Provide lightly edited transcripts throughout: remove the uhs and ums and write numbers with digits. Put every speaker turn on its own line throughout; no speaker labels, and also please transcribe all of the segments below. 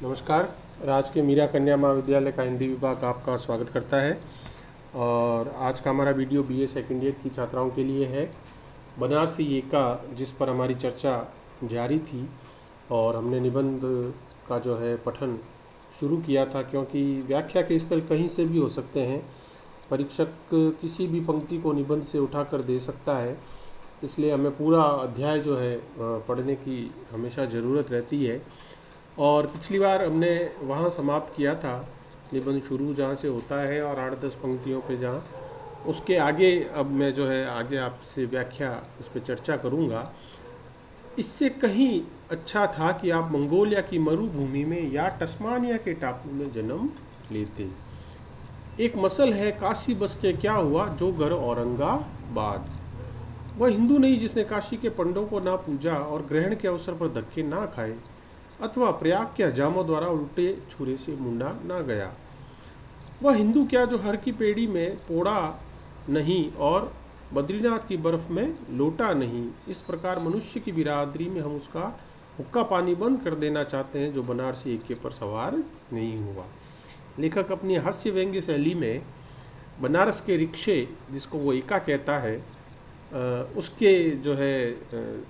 नमस्कार। राज के मीरा कन्या महाविद्यालय का हिंदी विभाग आपका स्वागत करता है। और आज का हमारा वीडियो बीए सेकेंड ईयर की छात्राओं के लिए है। बनारसी एका जिस पर हमारी चर्चा जारी थी और हमने निबंध का जो है पठन शुरू किया था, क्योंकि व्याख्या के स्थल कहीं से भी हो सकते हैं। परीक्षक किसी भी पंक्ति को निबंध से उठाकर दे सकता है, इसलिए हमें पूरा अध्याय जो है पढ़ने की हमेशा ज़रूरत रहती है। और पिछली बार हमने वहाँ समाप्त किया था, निबंध शुरू जहाँ से होता है और 8-10 पंक्तियों पे जहाँ उसके आगे अब मैं जो है आगे आपसे व्याख्या उस पर चर्चा करूँगा। इससे कहीं अच्छा था कि आप मंगोलिया की मरुभूमि में या टस्मानिया के टापू में जन्म लेते। एक मसल है, काशी बस के क्या हुआ जो घर औरंगाबाद। वह हिंदू नहीं जिसने काशी के पंडों को ना पूजा और ग्रहण के अवसर पर धक्के ना खाए, अथवा प्रयाग के हजामों द्वारा उल्टे छुरे से मुंडा ना गया। वह हिंदू क्या जो हर की पेड़ी में पोड़ा नहीं और बद्रीनाथ की बर्फ में लोटा नहीं। इस प्रकार मनुष्य की बिरादरी में हम उसका हुक्का पानी बंद कर देना चाहते हैं जो बनारसी एके पर सवार नहीं हुआ। लेखक अपनी हास्य व्यंग्य शैली में बनारस के रिक्शे, जिसको वो एका कहता है, उसके जो है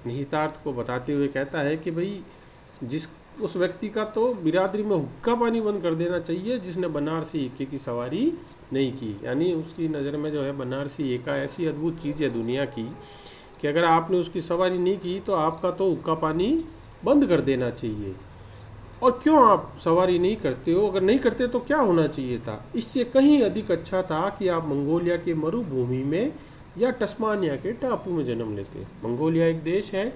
निहितार्थ को बताते हुए कहता है कि भाई जिस उस व्यक्ति का तो बिरादरी में हुक्का पानी बंद कर देना चाहिए जिसने बनारसी एके की सवारी नहीं की। यानी उसकी नज़र में जो है बनारसी एका ऐसी अद्भुत चीज़ है दुनिया की कि अगर आपने उसकी सवारी नहीं की तो आपका तो हुक्का पानी बंद कर देना चाहिए। और क्यों आप सवारी नहीं करते हो? अगर नहीं करते तो क्या होना चाहिए था? इससे कहीं अधिक अच्छा था कि आप मंगोलिया के मरुभूमि में या टस्मानिया के टापू में जन्म लेते। मंगोलिया एक देश है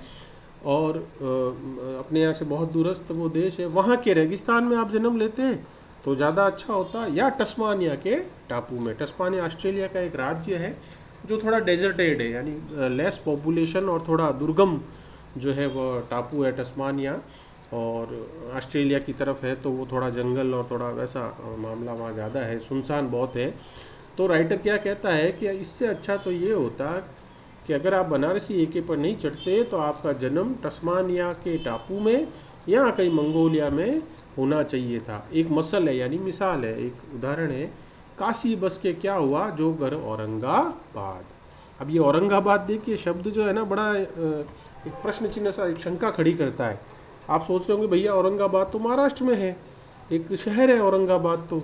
और अपने यहाँ से बहुत दूरस्थ वो देश है, वहाँ के रेगिस्तान में आप जन्म लेते हैं तो ज़्यादा अच्छा होता। या टस्मानिया के टापू में, टस्मानिया ऑस्ट्रेलिया का एक राज्य है जो थोड़ा डेजर्टेड है, यानी लेस पॉपुलेशन और थोड़ा दुर्गम जो है वो टापू है टस्मानिया। और ऑस्ट्रेलिया की तरफ है तो वो थोड़ा जंगल और थोड़ा वैसा मामला वहाँ ज़्यादा है, सुनसान बहुत है। तो राइटर क्या कहता है कि इससे अच्छा तो ये होता कि अगर आप बनारसी एके पर नहीं चढ़ते तो आपका जन्म टस्मानिया के टापू में या कहीं मंगोलिया में होना चाहिए था। एक मसल है, यानी मिसाल है, एक उदाहरण है। काशी बस के क्या हुआ जो घर औरंगाबाद। अब ये औरंगाबाद देखिए शब्द जो है ना बड़ा एक प्रश्न चिन्ह सा, एक शंका खड़ी करता है। आप सोच रहे होंगे भैया औरंगाबाद तो महाराष्ट्र में है, एक शहर है औरंगाबाद। तो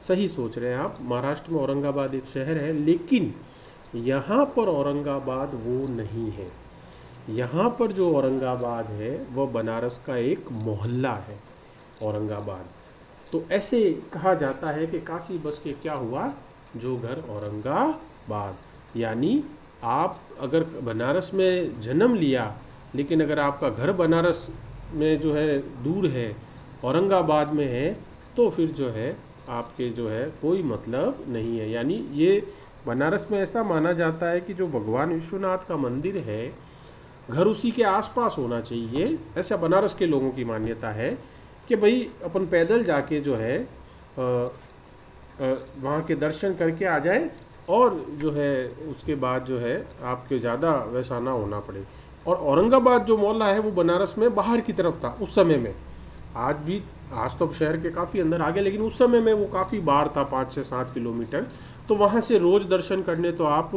सही सोच रहे हैं आप, महाराष्ट्र में औरंगाबाद एक शहर है, लेकिन यहाँ पर औरंगाबाद वो नहीं है। यहाँ पर जो औरंगाबाद है वह बनारस का एक मोहल्ला है औरंगाबाद। तो ऐसे कहा जाता है कि काशी बस के क्या हुआ जो घर औरंगाबाद। यानी आप अगर बनारस में जन्म लिया लेकिन अगर आपका घर बनारस में जो है दूर है, औरंगाबाद में है, तो फिर जो है आपके जो है कोई मतलब नहीं है। यानी ये बनारस में ऐसा माना जाता है कि जो भगवान विश्वनाथ का मंदिर है घर उसी के आसपास होना चाहिए। ऐसा बनारस के लोगों की मान्यता है कि भाई अपन पैदल जाके जो है वहाँ के दर्शन करके आ जाए और जो है उसके बाद जो है आपके ज़्यादा वैसा ना होना पड़े। और औरंगाबाद जो मोहल्ला है वो बनारस में बाहर की तरफ था उस समय में। आज भी, आज तो शहर के काफ़ी अंदर आ गए, लेकिन उस समय में वो काफ़ी बाहर था, 5 से 7 किलोमीटर। तो वहाँ से रोज़ दर्शन करने तो आप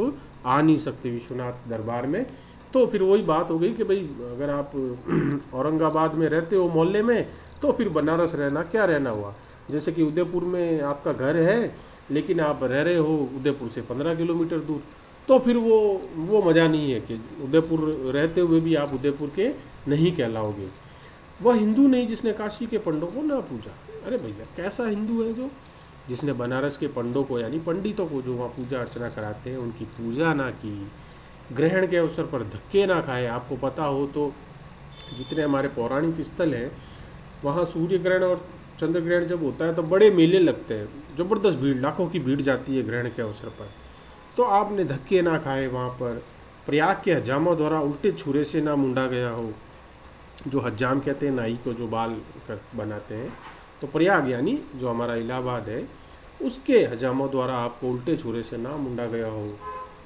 आ नहीं सकते विश्वनाथ दरबार में। तो फिर वही बात हो गई कि भाई अगर आप औरंगाबाद में रहते हो मोहल्ले में तो फिर बनारस रहना क्या रहना हुआ। जैसे कि उदयपुर में आपका घर है लेकिन आप रह रहे हो उदयपुर से 15 किलोमीटर दूर, तो फिर वो मज़ा नहीं है कि उदयपुर रहते हुए भी आप उदयपुर के नहीं कहलाओगे। वह हिंदू नहीं जिसने काशी के पंडों को ना पूजा। अरे भैया कैसा हिंदू है जो जिसने बनारस के पंडों को, यानी पंडितों को जो वहाँ पूजा अर्चना कराते हैं, उनकी पूजा ना की, ग्रहण के अवसर पर धक्के ना खाए। आपको पता हो तो जितने हमारे पौराणिक स्थल हैं वहाँ सूर्य ग्रहण और चंद्र ग्रहण जब होता है तो बड़े मेले लगते हैं, ज़बरदस्त भीड़, लाखों की भीड़ जाती है ग्रहण के अवसर पर। तो आपने धक्के ना खाए वहाँ पर, प्रयाग के हजामों द्वारा उल्टे छुरे से ना मुंडा गया हो। जो हजाम कहते हैं नाई को जो बाल कर बनाते हैं, तो प्रयाग यानी जो हमारा इलाहाबाद है उसके हजामों द्वारा आपको उल्टे छुरे से ना मुंडा गया हो।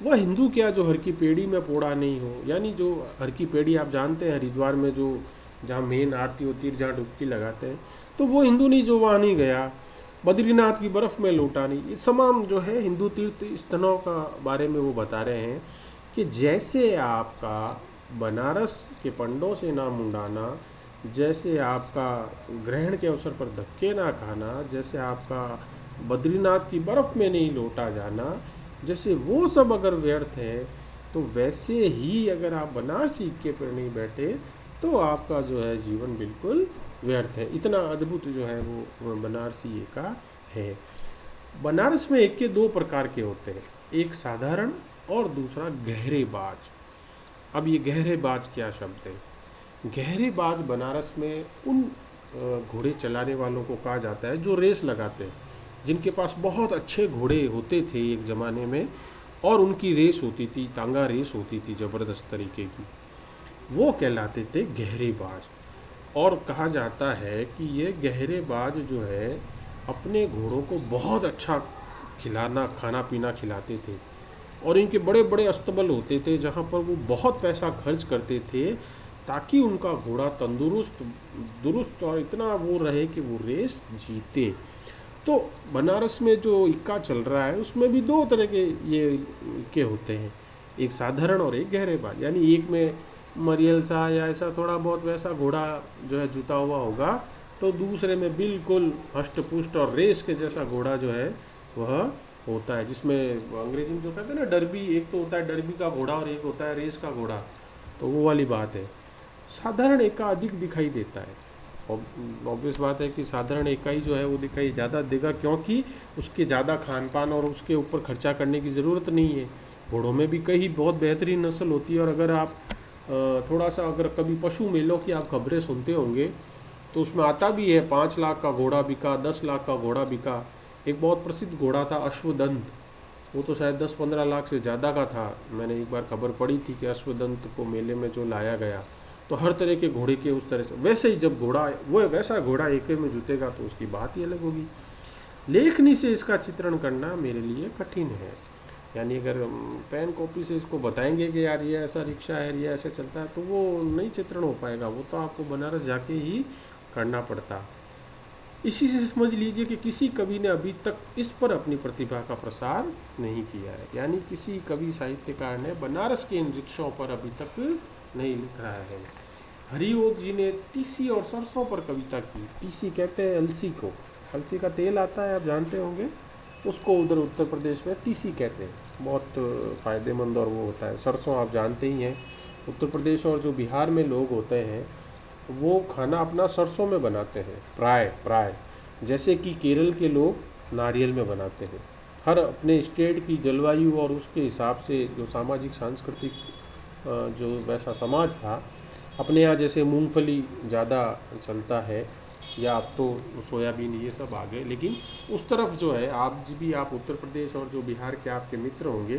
वह हिंदू क्या जो हर की पेड़ी में पोड़ा नहीं हो। यानी जो हर की पेड़ी आप जानते हैं हरिद्वार में जो जहाँ मेन आरती होती है, जहाँ डुबकी लगाते हैं, तो वो हिंदू नहीं जो वहाँ नहीं गया, बद्रीनाथ की बर्फ़ में लौटा नहीं। ये तमाम जो है हिंदू तीर्थ स्थलों का बारे में वो बता रहे हैं कि जैसे आपका बनारस के पंडों से ना मुंडाना, जैसे आपका ग्रहण के अवसर पर धक्के ना खाना, जैसे आपका बद्रीनाथ की बर्फ़ में नहीं लौटा जाना, जैसे वो सब अगर व्यर्थ है, तो वैसे ही अगर आप बनारसी इक्के पर नहीं बैठे तो आपका जो है जीवन बिल्कुल व्यर्थ है। इतना अद्भुत जो है वो बनारसी एका है। बनारस में इक्के दो प्रकार के होते हैं, एक साधारण और दूसरा गहरे बाज। अब ये गहरे बाज क्या शब्द है? गहरे बाज बनारस में उन घोड़े चलाने वालों को कहा जाता है जो रेस लगाते हैं, जिनके पास बहुत अच्छे घोड़े होते थे एक ज़माने में, और उनकी रेस होती थी, तांगा रेस होती थी ज़बरदस्त तरीके की, वो कहलाते थे गहरे बाज। और कहा जाता है कि ये गहरे बाज जो है अपने घोड़ों को बहुत अच्छा खिलाना खाना पीना खिलाते थे, और इनके बड़े बड़े अस्तबल होते थे जहाँ पर वो बहुत पैसा खर्च करते थे ताकि उनका घोड़ा तंदुरुस्त दुरुस्त और इतना वो रहे कि वो रेस जीते। तो बनारस में जो इक्का चल रहा है उसमें भी दो तरह के ये इक्के होते हैं, एक साधारण और एक गहरे बाज। यानी एक में मरियल सा या ऐसा थोड़ा बहुत वैसा घोड़ा जो है जुता हुआ होगा, तो दूसरे में बिल्कुल हष्ट पुष्ट और रेस के जैसा घोड़ा जो है वह होता है, जिसमें अंग्रेजी में जो कहते हैं ना डर्बी, एक तो होता है डर्बी का घोड़ा और एक होता है रेस का घोड़ा, तो वो वाली बात है। साधारण इक्का अधिक दिखाई देता है, ऑब्वियस बात है कि साधारण इकाई जो है वो दिखाई ज़्यादा देगा, क्योंकि उसके ज़्यादा खान पान और उसके ऊपर खर्चा करने की ज़रूरत नहीं है। घोड़ों में भी कई बहुत बेहतरीन नस्ल होती है, और अगर आप थोड़ा सा अगर कभी पशु मेलों की आप खबरें सुनते होंगे तो उसमें आता भी है 5 लाख का घोड़ा बिका, 10 लाख का घोड़ा बिका। एक बहुत प्रसिद्ध घोड़ा था अश्वदंत, वो तो शायद 10-15 लाख से ज़्यादा का था। मैंने एक बार खबर पढ़ी थी कि अश्वदंत को मेले में जो लाया गया, तो हर तरह के घोड़े के उस तरह से, वैसे ही जब घोड़ा वो वैसा घोड़ा एके में जुतेगा तो उसकी बात ही अलग होगी। लेखनी से इसका चित्रण करना मेरे लिए कठिन है, यानी अगर पेन कॉपी से इसको बताएंगे कि यार ये ऐसा रिक्शा है, ये ऐसे चलता है, तो वो नहीं चित्रण हो पाएगा, वो तो आपको बनारस जाके ही करना पड़ता। इसी से समझ लीजिए कि किसी कवि ने अभी तक इस पर अपनी प्रतिभा का प्रसार नहीं किया है, यानी किसी कवि साहित्यकार ने बनारस के इन रिक्शों पर अभी तक नहीं लिख रहा है। हरिओद जी ने तीसी और सरसों पर कविता की। तीसी कहते हैं अलसी को, अलसी का तेल आता है आप जानते होंगे, उसको उधर उत्तर प्रदेश में तीसी कहते हैं, बहुत फ़ायदेमंद और वो होता है। सरसों आप जानते ही हैं, उत्तर प्रदेश और जो बिहार में लोग होते हैं वो खाना अपना सरसों में बनाते हैं, प्राय जैसे कि केरल के लोग नारियल में बनाते हैं। हर अपने स्टेट की जलवायु और उसके हिसाब से जो सामाजिक सांस्कृतिक जो वैसा समाज था, अपने यहाँ जैसे मूंगफली ज़्यादा चलता है, या अब तो सोयाबीन ये सब आ गए, लेकिन उस तरफ जो है आप उत्तर प्रदेश और जो बिहार के आपके मित्र होंगे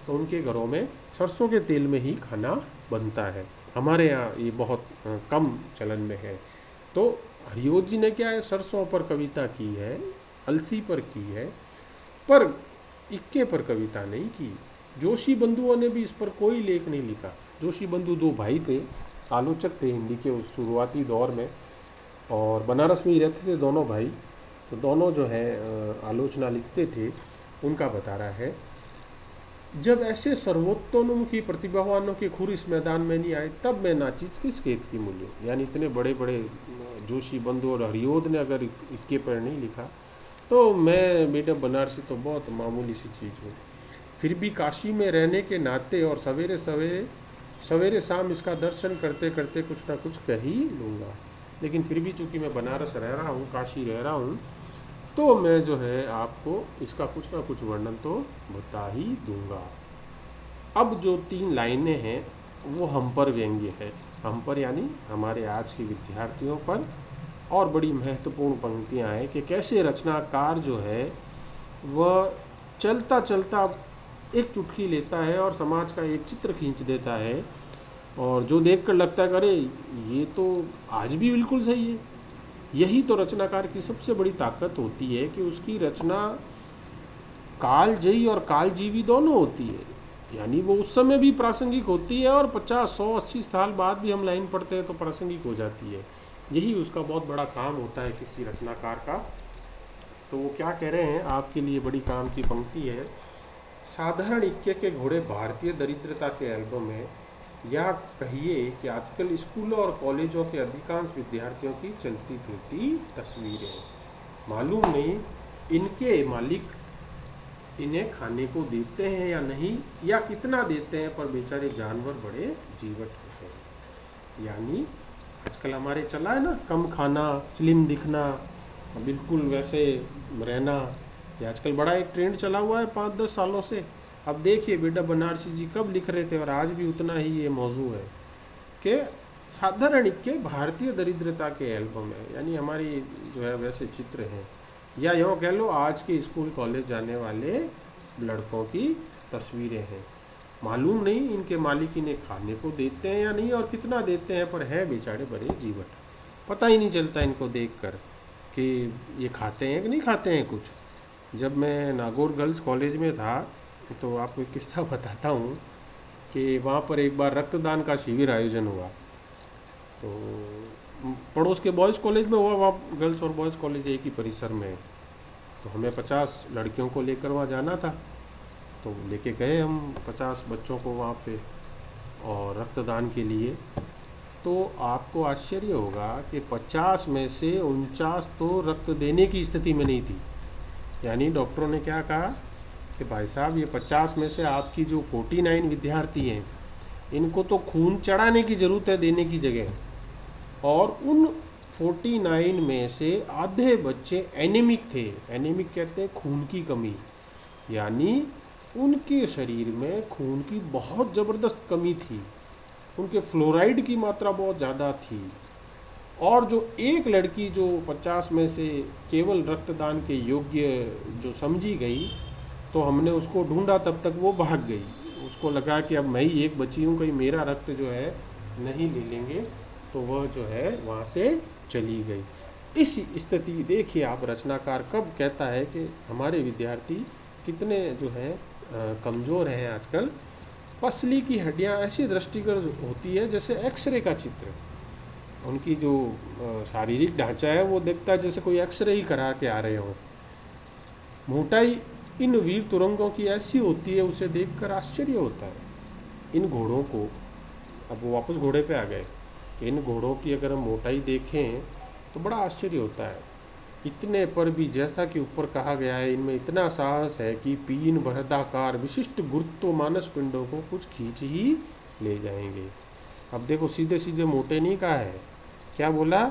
तो उनके घरों में सरसों के तेल में ही खाना बनता है। हमारे यहाँ ये बहुत कम चलन में है। तो हरिओद जी ने क्या है, सरसों पर कविता की है, अलसी पर की है, पर इक्के पर कविता नहीं की। जोशी बंधुओं ने भी इस पर कोई लेख नहीं लिखा। जोशी बंधु दो भाई थे, आलोचक थे हिंदी के उस शुरुआती दौर में, और बनारस में ही रहते थे दोनों भाई, तो दोनों जो है आलोचना लिखते थे। उनका बता रहा है, जब ऐसे सर्वोत्तोन्मुखी प्रतिभावानों के खुर इस मैदान में नहीं आए तब मैं नाचीज किस खेत की मूल्य। यानी इतने बड़े बड़े जोशी बंधु और हरिओद ने अगर इक्के पर नहीं लिखा तो मैं बेटा बनारसी तो बहुत मामूली सी चीज़ हूँ। फिर भी काशी में रहने के नाते और सवेरे शाम इसका दर्शन करते करते कुछ ना कुछ कह ही लूँगा। लेकिन फिर भी चूँकि मैं बनारस रह रहा हूँ, काशी रह रहा हूँ, तो मैं जो है आपको इसका कुछ ना कुछ वर्णन तो बता ही दूंगा। अब जो 3 लाइनें हैं वो हम पर व्यंग्य है, हम पर यानी हमारे आज के विद्यार्थियों पर, और बड़ी महत्वपूर्ण पंक्तियां हैं कि कैसे रचनाकार जो है वह चलता चलता एक चुटकी लेता है और समाज का एक चित्र खींच देता है, और जो देखकर लगता है कि अरे ये तो आज भी बिल्कुल सही है। यही तो रचनाकार की सबसे बड़ी ताकत होती है कि उसकी रचना कालजयी और कालजीवी दोनों होती है। यानी वो उस समय भी प्रासंगिक होती है और 50, 100, 80 साल बाद भी हम लाइन पढ़ते हैं तो प्रासंगिक हो जाती है। यही उसका बहुत बड़ा काम होता है किसी रचनाकार का। तो वो क्या कह रहे हैं, आपके लिए बड़ी काम की पंक्ति है। साधारण इक्के के घोड़े भारतीय दरिद्रता के एल्बम है, या कहिए कि आजकल स्कूलों और कॉलेजों के अधिकांश विद्यार्थियों की चलती फिरती तस्वीरें। मालूम नहीं इनके मालिक इन्हें खाने को देते हैं या नहीं, या कितना देते हैं, पर बेचारे जानवर बड़े जीवट होते हैं। यानी आजकल हमारे चला है ना, कम खाना, फिल्म दिखना, बिल्कुल वैसे रहना, ये आजकल बड़ा एक ट्रेंड चला हुआ है 5-10 सालों से। अब देखिए बेटा बनारसी जी कब लिख रहे थे और आज भी उतना ही ये मौजू है कि साधारण इक्के भारतीय दरिद्रता के एल्बम है। यानी हमारी जो है वैसे चित्र हैं, या यूँ कह लो आज के स्कूल कॉलेज जाने वाले लड़कों की तस्वीरें हैं। मालूम नहीं इनके मालिक इन्हें खाने को देते हैं या नहीं और कितना देते हैं, पर है बेचारे बड़े जीवट। पता ही नहीं चलता इनको देखकर कि ये खाते हैं कि नहीं खाते हैं कुछ। जब मैं नागौर गर्ल्स कॉलेज में था तो आपको एक किस्सा बताता हूँ कि वहाँ पर एक बार रक्तदान का शिविर आयोजन हुआ। तो पड़ोस के बॉयज़ कॉलेज में हुआ, वहाँ गर्ल्स और बॉयज़ कॉलेज एक ही परिसर में है। तो हमें 50 लड़कियों को लेकर वहाँ जाना था, तो लेके गए हम 50 बच्चों को वहाँ पे और रक्तदान के लिए। तो आपको आश्चर्य होगा कि 50 में से 49 तो रक्त देने की स्थिति में नहीं थी। यानी डॉक्टरों ने क्या कहा कि भाई साहब ये 50 में से आपकी जो 49 विद्यार्थी हैं इनको तो खून चढ़ाने की ज़रूरत है देने की जगह, और उन 49 में से आधे बच्चे एनीमिक थे। एनीमिक कहते हैं खून की कमी, यानी उनके शरीर में खून की बहुत ज़बरदस्त कमी थी, उनके फ्लोराइड की मात्रा बहुत ज़्यादा थी। और जो एक लड़की जो 50 में से केवल रक्तदान के योग्य जो समझी गई, तो हमने उसको ढूंढा, तब तक वो भाग गई। उसको लगा कि अब मैं ही एक बची हूँ, कहीं मेरा रक्त जो है नहीं ले लेंगे, तो वह जो है वहाँ से चली गई। इस स्थिति देखिए आप, रचनाकार कब कहता है कि हमारे विद्यार्थी कितने जो हैं कमज़ोर हैं आजकल। पसली की हड्डियाँ ऐसी दृष्टिगत होती है जैसे एक्सरे का चित्र, उनकी जो शारीरिक ढांचा है वो दिखता है जैसे कोई एक्सरे ही करा के आ रहे हों। मोटाई इन वीर तुरंगों की ऐसी होती है, उसे देखकर आश्चर्य होता है। इन घोड़ों को, अब वो वापस घोड़े पे आ गए, कि इन घोड़ों की अगर हम मोटाई देखें तो बड़ा आश्चर्य होता है। इतने पर भी जैसा कि ऊपर कहा गया है, इनमें इतना साहस है कि पीन बृहदाकार विशिष्ट गुरुत्व मानस पिंडों को कुछ खींच ही ले जाएंगे। अब देखो सीधे सीधे मोटे नहीं कहा है, क्या बोला,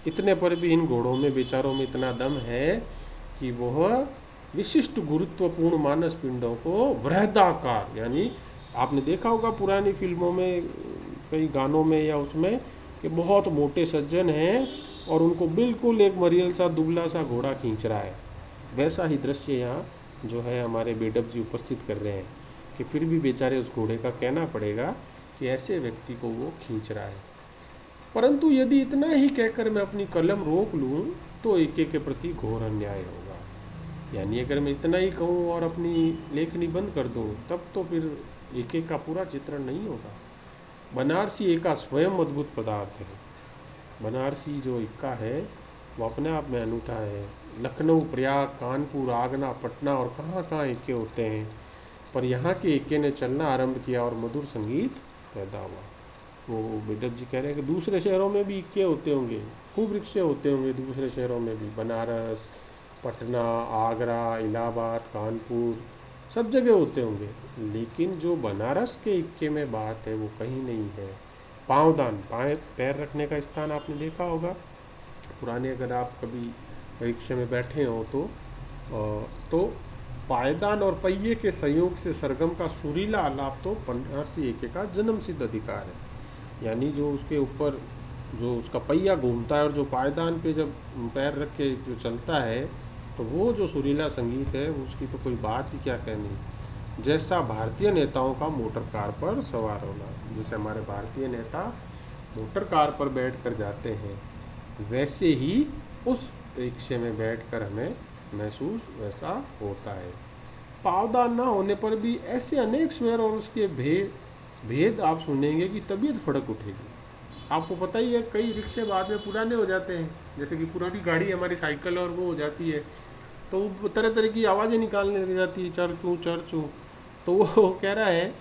इतने पर भी इन घोड़ों में बेचारों में इतना दम है कि वह विशिष्ट गुरुत्वपूर्ण मानस पिंडों को वृहदाकार, यानी आपने देखा होगा पुरानी फिल्मों में, कई गानों में या उसमें, कि बहुत मोटे सज्जन हैं और उनको बिल्कुल एक मरियल सा दुबला सा घोड़ा खींच रहा है। वैसा ही दृश्य यहाँ जो है हमारे बेडब जी उपस्थित कर रहे हैं, कि फिर भी बेचारे उस घोड़े का कहना पड़ेगा कि ऐसे व्यक्ति को वो खींच रहा है। परंतु यदि इतना ही कहकर मैं अपनी कलम रोक लूँ तो एके के प्रति घोर अन्याय होगा। यानी अगर मैं इतना ही कहूँ और अपनी लेखनी बंद कर दूँ, तब तो फिर एके का पूरा चित्रण नहीं होगा। बनारसी एका स्वयं अद्भुत पदार्थ है। बनारसी जो इक्का है वो अपने आप में अनूठा है। लखनऊ, प्रयाग, कानपुर, आगरा, पटना और कहाँ कहाँ इक्के होते हैं, पर यहाँ के इक्के ने चलना आरंभ किया और मधुर संगीत पैदा हुआ। वो बेडब जी कह रहे हैं कि दूसरे शहरों में भी इक्के होते होंगे, खूब रिक्शे होते होंगे दूसरे शहरों में भी, बनारस, पटना, आगरा, इलाहाबाद, कानपुर, सब जगह होते होंगे, लेकिन जो बनारस के इक्के में बात है वो कहीं नहीं है। पाँवदान, पैर रखने का स्थान आपने देखा होगा पुराने, अगर आप कभी रिक्शे में बैठे हो तो पायदान और पहिए के संयोग से सरगम का सुरीला आलाप तो बनारसी एके का जन्म सिद्ध अधिकार है। यानी जो उसके ऊपर जो उसका पहिया घूमता है और जो पायदान पे जब पैर रख के जो चलता है, तो वो जो सुरीला संगीत है उसकी तो कोई बात ही क्या कहनी। जैसा भारतीय नेताओं का मोटर कार पर सवार होना, जैसे हमारे भारतीय नेता मोटर कार पर बैठ कर जाते हैं, वैसे ही उस रिक्शे में बैठकर हमें महसूस वैसा होता है। पावदान ना होने पर भी ऐसे अनेक स्वर और उसके भेद आप सुनेंगे कि तबीयत फड़क उठेगी। आपको पता ही है, कई रिक्शे बाद में पुराने हो जाते हैं, जैसे कि पुरानी गाड़ी हमारी साइकिल और वो हो जाती है, तो वो तरह तरह की आवाज़ें निकालने लग जाती है, चर चूँ। तो वो कह रहा है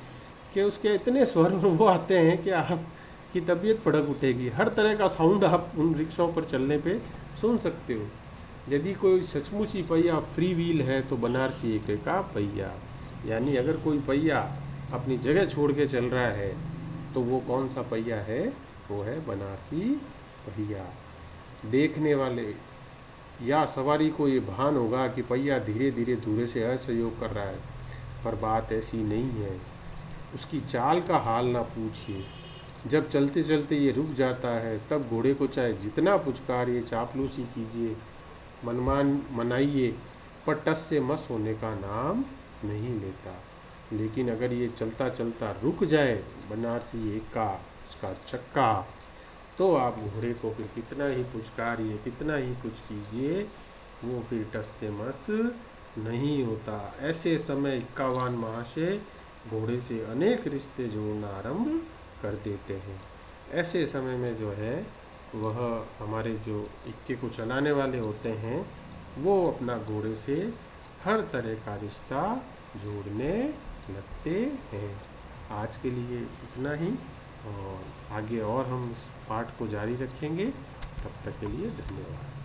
कि उसके इतने स्वर और वो आते हैं कि आपकी तबीयत फड़क उठेगी। हर तरह का साउंड आप उन रिक्शाओं पर चलने पे सुन सकते हो। यदि कोई सचमुच ही पहिया फ्री व्हील है तो बनारसी एक का पहिया, यानी अगर कोई पहिया अपनी जगह छोड़ के चल रहा है तो वो कौन सा पहिया है? वो है बनारसी पहिया। देखने वाले या सवारी को ये भान होगा कि पहिया धीरे धीरे धूरे से असहयोग कर रहा है, पर बात ऐसी नहीं है। उसकी चाल का हाल ना पूछिए। जब चलते चलते ये रुक जाता है तब घोड़े को चाहे जितना पुचकारिए, चापलूसी कीजिए, मनमान मनाइए, पर टस से मस होने का नाम नहीं लेता। लेकिन अगर ये चलता चलता रुक जाए, बनारसी एक का उसका चक्का, तो आप घोड़े को फिर कितना ही पुचकारिए, कितना ही कुछ कीजिए, वो फिर टस से मस नहीं होता। ऐसे समय इक्कावान महाशय घोड़े से अनेक रिश्ते जोड़ना आरंभ कर देते हैं। ऐसे समय में जो है वह हमारे जो इक्के को चलाने वाले होते हैं वो अपना घोड़े से हर तरह का रिश्ता जोड़ने लगते हैं। आज के लिए इतना ही, और आगे और हम इस पाठ को जारी रखेंगे। तब तक के लिए धन्यवाद।